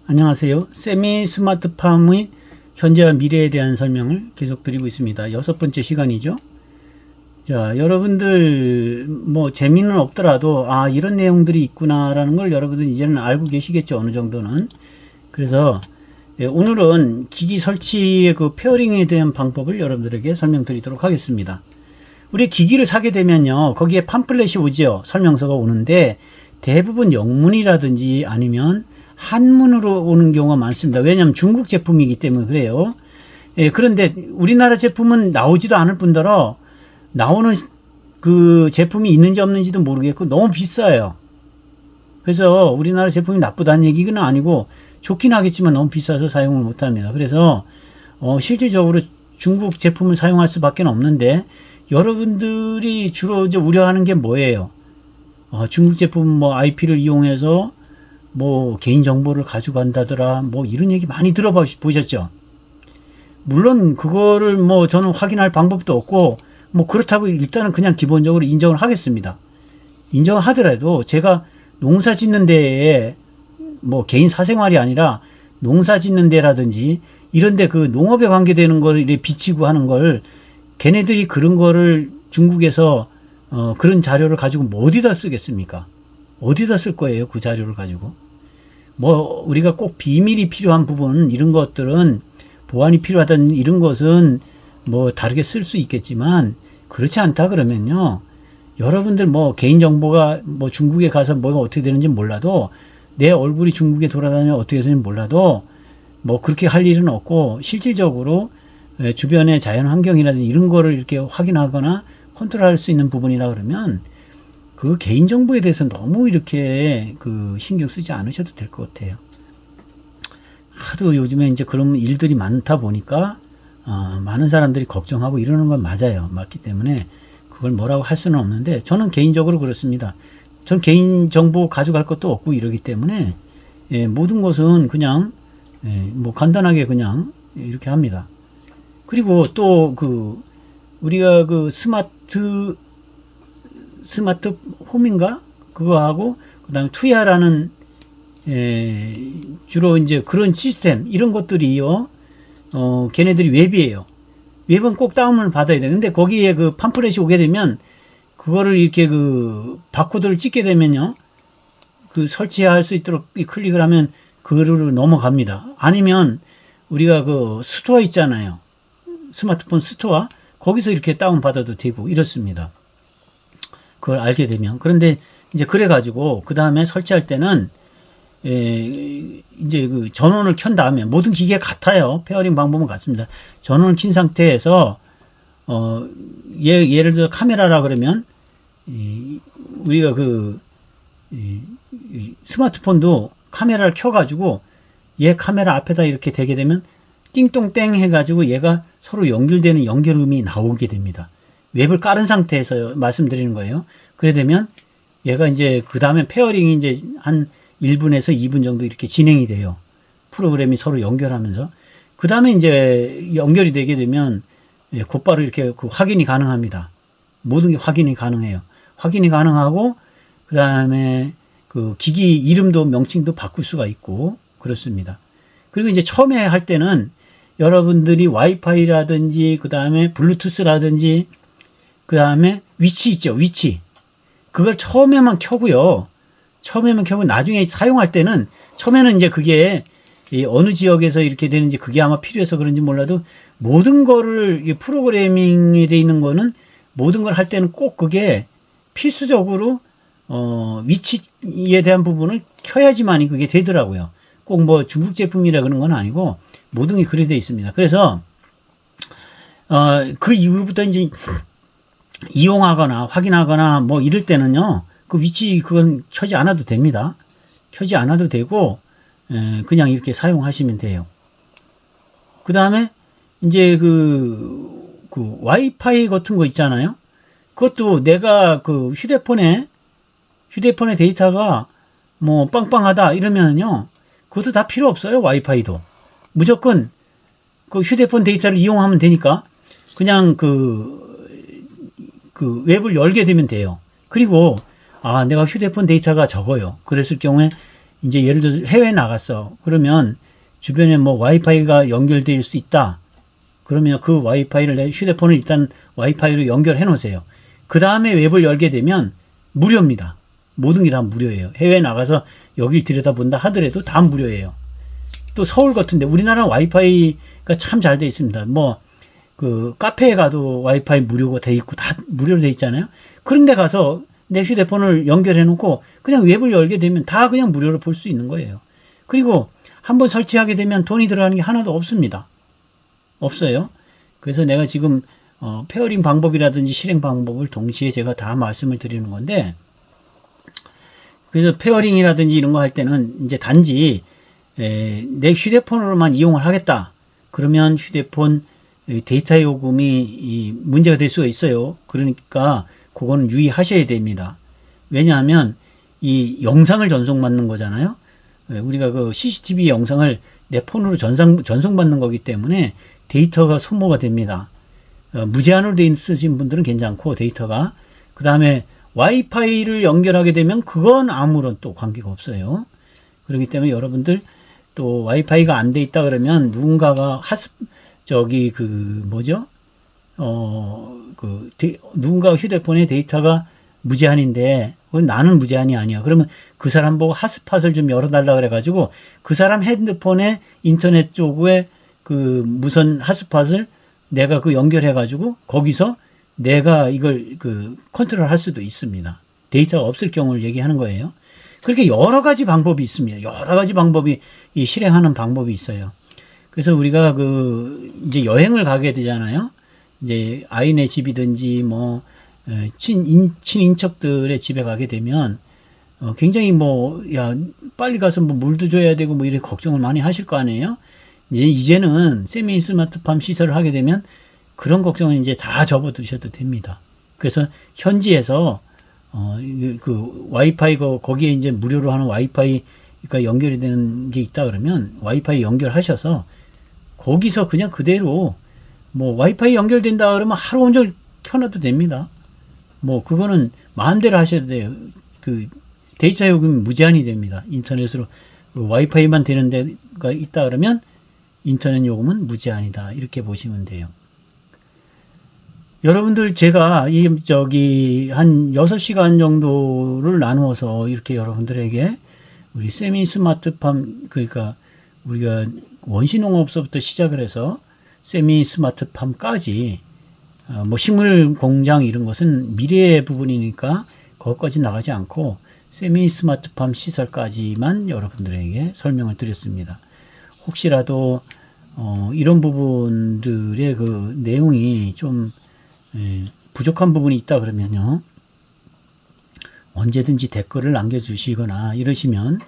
안녕하세요. 세미 스마트팜의 현재와 미래에 대한 설명을 계속 드리고 있습니다. 6번째 시간이죠. 자, 여러분들 재미는 없더라도 이런 내용들이 있구나라는 걸 여러분들 이제는 알고 계시겠죠. 어느 정도는. 그래서 오늘은 기기 설치의 그 페어링에 대한 방법을 여러분들에게 설명드리도록 하겠습니다. 우리 기기를 사게 되면요, 거기에 팜플렛이 오지요. 설명서가 오는데 대부분 영문이라든지 아니면 한문으로 오는 경우가 많습니다. 왜냐하면 중국 제품이기 때문에 그래요. 그런데 우리나라 제품은 나오지도 않을 뿐더러 나오는 그 제품이 있는지 없는지도 모르겠고 너무 비싸요. 그래서 우리나라 제품이 나쁘다는 얘기는 아니고 좋긴 하겠지만 너무 비싸서 사용을 못합니다. 그래서 실질적으로 중국 제품을 사용할 수밖에 없는데, 여러분들이 주로 이제 우려하는 게 뭐예요? 중국 제품 IP를 이용해서 개인 정보를 가져간다더라, 이런 얘기 많이 들어보셨죠? 물론 그거를 저는 확인할 방법도 없고 그렇다고 일단은 그냥 기본적으로 인정을 하겠습니다. 인정을 하더라도 제가 농사 짓는 데에 개인 사생활이 아니라 농사 짓는 데라든지 이런데 그 농업에 관계되는 걸 이렇게 비치고 하는 걸, 걔네들이 그런 거를 중국에서 그런 자료를 가지고 어디다 쓰겠습니까? 어디다 쓸 거예요, 그 자료를 가지고? 우리가 꼭 비밀이 필요한 부분, 이런 것들은, 보안이 필요하다는 이런 것은 다르게 쓸 수 있겠지만, 그렇지 않다 그러면요, 여러분들 개인정보가 중국에 가서 뭐가 어떻게 되는지 몰라도, 내 얼굴이 중국에 돌아다니면 어떻게 되는지 몰라도 그렇게 할 일은 없고, 실질적으로 주변의 자연 환경이라든지 이런 거를 이렇게 확인하거나 컨트롤할 수 있는 부분이라 그러면 그 개인정보에 대해서 너무 이렇게 신경 쓰지 않으셔도 될 것 같아요. 하도 요즘에 이제 그런 일들이 많다 보니까 많은 사람들이 걱정하고 이러는 건 맞아요. 맞기 때문에 그걸 뭐라고 할 수는 없는데, 저는 개인적으로 그렇습니다. 전 개인정보 가져갈 것도 없고 이러기 때문에 모든 것은 그냥 간단하게 그냥 이렇게 합니다. 그리고 또 우리가 스마트 홈인가 그거 하고, 그다음에 투야라는 주로 이제 그런 시스템, 이런 것들이요, 걔네들이 웹이에요. 웹은 꼭 다운을 받아야 돼. 근데 거기에 그 팜플렛이 오게 되면 그거를 이렇게 바코드를 찍게 되면요, 설치할 수 있도록 클릭을 하면 그거를 넘어갑니다. 아니면 우리가 스토어 있잖아요. 스마트폰 스토어, 거기서 이렇게 다운받아도 되고 이렇습니다. 그걸 알게 되면. 그런데 이제 그래가지고 그 다음에 설치할 때는 이제 전원을 켠 다음에, 모든 기계가 같아요. 페어링 방법은 같습니다. 전원을 킨 상태에서 예를 들어 카메라라 그러면 우리가 스마트폰도 카메라를 켜가지고 얘 카메라 앞에다 이렇게 대게 되면 띵동땡 해가지고 얘가 서로 연결되는 연결음이 나오게 됩니다. 웹을 깔은 상태에서 말씀드리는 거예요. 그래 되면 얘가 이제 그 다음에 페어링이 이제 한 1분에서 2분 정도 이렇게 진행이 돼요. 프로그램이 서로 연결하면서. 그 다음에 이제 연결이 되게 되면 곧바로 이렇게 확인이 가능합니다. 모든 게 확인이 가능해요. 확인이 가능하고, 그 다음에 기기 이름도 명칭도 바꿀 수가 있고 그렇습니다. 그리고 이제 처음에 할 때는 여러분들이 와이파이라든지 그 다음에 블루투스라든지 그 다음에 위치 있죠, 위치. 그걸 처음에만 켜고요. 처음에만 켜고 나중에 사용할 때는, 처음에는 이제 그게 어느 지역에서 이렇게 되는지 그게 아마 필요해서 그런지 몰라도, 모든 거를 프로그래밍이 돼 있는 거는 모든 걸 할 때는 꼭 그게 필수적으로 위치에 대한 부분을 켜야지만이 그게 되더라고요. 꼭 중국 제품이라 그런 건 아니고 모든 게 그래 돼 있습니다. 그래서 그 이후부터 이제 이용하거나 확인하거나 이럴 때는요, 그 위치 그건 켜지 않아도 됩니다. 켜지 않아도 되고 그냥 이렇게 사용하시면 돼요. 그 다음에 이제 와이파이 같은 거 있잖아요. 그것도 내가 휴대폰에 데이터가 빵빵하다 이러면요, 그것도 다 필요 없어요. 와이파이도 무조건 휴대폰 데이터를 이용하면 되니까 그냥 웹을 열게 되면 돼요. 그리고 내가 휴대폰 데이터가 적어요. 그랬을 경우에 이제 예를 들어서 해외에 나갔어. 그러면 주변에 뭐 와이파이가 연결될 수 있다. 그러면 그 와이파이를 내 휴대폰을 일단 와이파이로 연결해 놓으세요. 그 다음에 웹을 열게 되면 무료입니다. 모든 게 다 무료예요. 해외에 나가서 여길 들여다본다 하더라도 다 무료예요. 또 서울 같은데 우리나라 와이파이가 참 잘 돼 있습니다. 뭐 그 카페에 가도 와이파이 무료가 돼 있고 다 무료로 돼 있잖아요. 그런 데 가서 내 휴대폰을 연결해 놓고 그냥 웹을 열게 되면 다 그냥 무료로 볼 수 있는 거예요. 그리고 한번 설치하게 되면 돈이 들어가는 게 하나도 없습니다. 없어요. 그래서 내가 지금 페어링 방법이라든지 실행 방법을 동시에 제가 다 말씀을 드리는 건데, 그래서 페어링이라든지 이런 거 할 때는 이제 단지 내 휴대폰으로만 이용을 하겠다. 그러면 휴대폰 데이터 요금이 문제가 될 수가 있어요. 그러니까 그거는 유의하셔야 됩니다. 왜냐하면 이 영상을 전송받는 거잖아요. 우리가 그 CCTV 영상을 내 폰으로 전송받는 거기 때문에 데이터가 소모가 됩니다. 무제한으로 돼 있으신 분들은 괜찮고 데이터가, 그 다음에 와이파이를 연결하게 되면 그건 아무런 또 관계가 없어요. 그렇기 때문에 여러분들 또 와이파이가 안 돼 있다 그러면 누군가가 누군가 휴대폰에 데이터가 무제한인데 나는 무제한이 아니야. 그러면 그 사람 보고 핫스팟을 좀 열어달라 그래가지고 그 사람 핸드폰에 인터넷 쪽에 그 무선 핫스팟을 내가 그 연결해가지고 거기서 내가 이걸 그 컨트롤 할 수도 있습니다. 데이터가 없을 경우를 얘기하는 거예요. 그렇게 여러 가지 방법이 있습니다. 여러 가지 방법이 실행하는 방법이 있어요. 그래서 우리가 이제 여행을 가게 되잖아요. 이제 아이네 집이든지 뭐 친인척들의 집에 가게 되면 굉장히 야 빨리 가서 뭐 물도 줘야 되고 뭐 이렇게 걱정을 많이 하실 거 아니에요. 이제는 세미 스마트팜 시설을 하게 되면 그런 걱정은 이제 다 접어두셔도 됩니다. 그래서 현지에서 그 와이파이 거기에 이제 무료로 하는 와이파이가 연결이 되는 게 있다 그러면 와이파이 연결하셔서 거기서 그냥 그대로 뭐 와이파이 연결된다 그러면 하루 온종일 켜놔도 됩니다. 뭐 그거는 마음대로 하셔도 돼요. 그 데이터 요금이 무제한이 됩니다. 인터넷으로 와이파이만 되는 데가 있다 그러면 인터넷 요금은 무제한이다. 이렇게 보시면 돼요. 여러분들 제가 한 6시간 정도를 나누어서 이렇게 여러분들에게 우리 세미 스마트팜, 그러니까 우리가 원시농업서부터 시작을 해서 세미 스마트팜까지 뭐 식물 공장 이런 것은 미래의 부분이니까 거기까지 나가지 않고 세미 스마트팜 시설까지만 여러분들에게 설명을 드렸습니다. 혹시라도 이런 부분들의 그 내용이 좀 부족한 부분이 있다 그러면요, 언제든지 댓글을 남겨주시거나 이러시면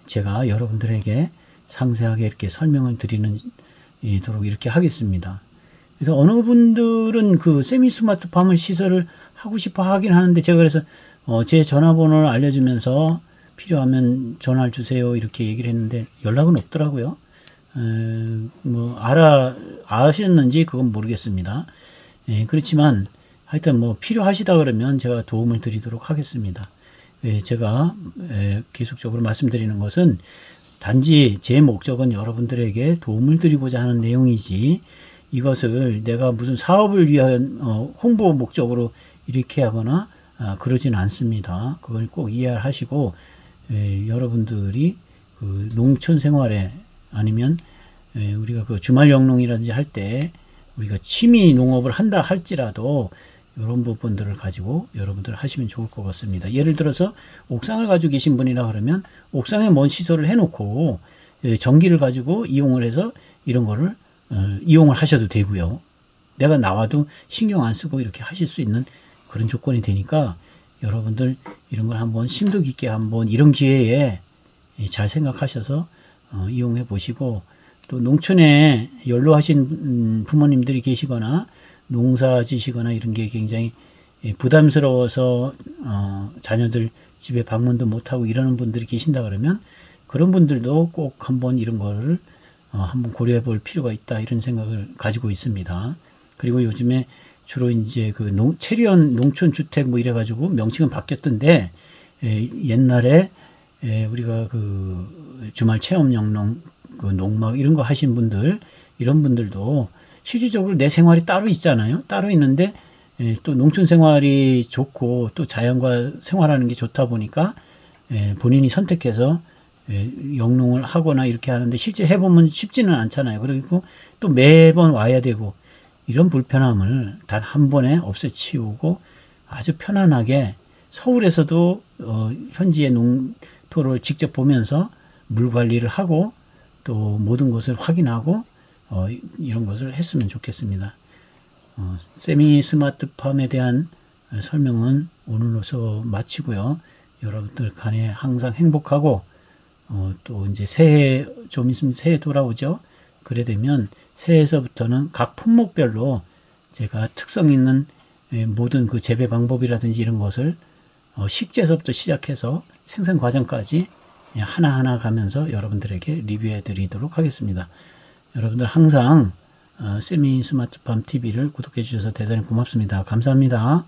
제가 여러분들에게 상세하게 이렇게 설명을 드리도록 이렇게 하겠습니다. 그래서 어느 분들은 그 세미 스마트팜을 시설을 하고 싶어 하긴 하는데, 제가 그래서 제 전화번호를 알려주면서 필요하면 전화를 주세요 이렇게 얘기를 했는데 연락은 없더라고요. 뭐 아셨는지 그건 모르겠습니다. 그렇지만 하여튼 뭐 필요하시다 그러면 제가 도움을 드리도록 하겠습니다. 제가 계속적으로 말씀드리는 것은 단지 제 목적은 여러분들에게 도움을 드리고자 하는 내용이지, 이것을 내가 무슨 사업을 위한 홍보 목적으로 이렇게 하거나 그러진 않습니다. 그걸 꼭 이해하시고 여러분들이 그 농촌 생활에 아니면 우리가 그 주말 영농이라든지 할 때 우리가 취미 농업을 한다 할지라도 이런 부분들을 가지고 여러분들 하시면 좋을 것 같습니다. 예를 들어서 옥상을 가지고 계신 분이라 그러면 옥상에 뭔 시설을 해놓고 전기를 가지고 이용을 해서 이런 거를 이용을 하셔도 되고요. 내가 나와도 신경 안 쓰고 이렇게 하실 수 있는 그런 조건이 되니까 여러분들 이런 걸 한번 심도 깊게 한번 이런 기회에 잘 생각하셔서 이용해 보시고, 또 농촌에 연로하신 부모님들이 계시거나 농사 지시거나 이런 게 굉장히 부담스러워서 자녀들 집에 방문도 못하고 이러는 분들이 계신다 그러면 그런 분들도 꼭 한번 이런 거를 한번 고려해 볼 필요가 있다, 이런 생각을 가지고 있습니다. 그리고 요즘에 주로 이제 그 체리원 농촌주택 뭐 이래가지고 명칭은 바뀌었던데, 옛날에 우리가 그 주말 체험 영농, 그 농막 이런 거 하신 분들, 이런 분들도 실질적으로 내 생활이 따로 있잖아요. 따로 있는데 또 농촌 생활이 좋고 또 자연과 생활하는 게 좋다 보니까 본인이 선택해서 영농을 하거나 이렇게 하는데 실제 해보면 쉽지는 않잖아요. 그리고 또 매번 와야 되고 이런 불편함을 단 한 번에 없애치우고 아주 편안하게 서울에서도 현지의 농토를 직접 보면서 물 관리를 하고 또 모든 것을 확인하고 이런 것을 했으면 좋겠습니다. 세미 스마트팜에 대한 설명은 오늘로서 마치고요. 여러분들 간에 항상 행복하고 또 이제 새해 좀 있으면 새해 돌아오죠. 그래 되면 새해에서부터는 각 품목별로 제가 특성 있는 모든 그 재배 방법이라든지 이런 것을 식재서부터 시작해서 생산 과정까지 하나하나 가면서 여러분들에게 리뷰해 드리도록 하겠습니다. 여러분들 항상 세미 스마트팜 TV를 구독해 주셔서 대단히 고맙습니다. 감사합니다.